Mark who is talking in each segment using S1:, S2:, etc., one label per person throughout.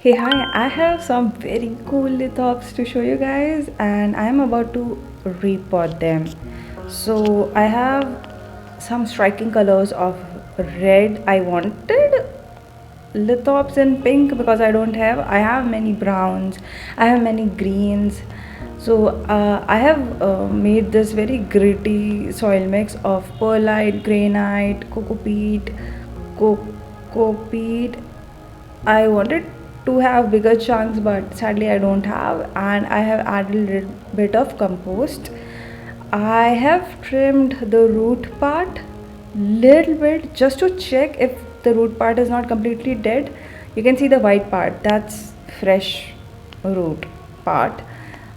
S1: Hey, hi, I have some very cool lithops to show you guys, and I'm about to repot them. So, I have some striking colors of red. I wanted lithops in pink because I have many browns, I have many greens. So, I have made this very gritty soil mix of perlite, granite, cocoa peat. I wanted to have bigger chunks, but sadly I don't have, and I have added a little bit of compost. I have trimmed the root part little bit just to check if the root part is not completely dead. You can see the white part, that's fresh root part.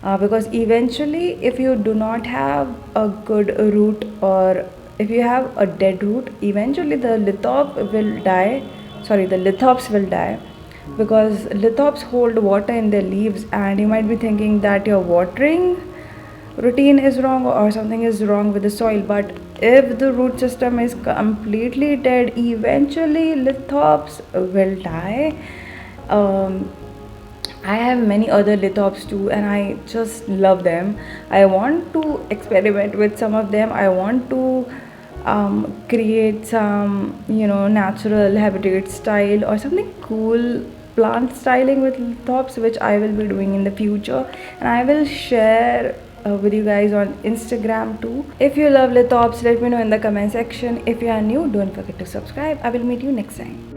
S1: Because eventually, if you do not have a good root, or if you have a dead root, eventually the lithop will die. Sorry, the lithops will die, because lithops hold water in their leaves, and you might be thinking that your watering routine is wrong or something is wrong with the soil. But if the root system is completely dead, eventually lithops will die. um, I have many other lithops too, and I just love them. I want to experiment with some of them. I want to create some, natural habitat style or something cool plant styling with lithops, which I will be doing in the future, and I will share with you guys on Instagram too. If you love lithops, let me know in the comment section. If you are new, don't forget to subscribe. I will meet you next time.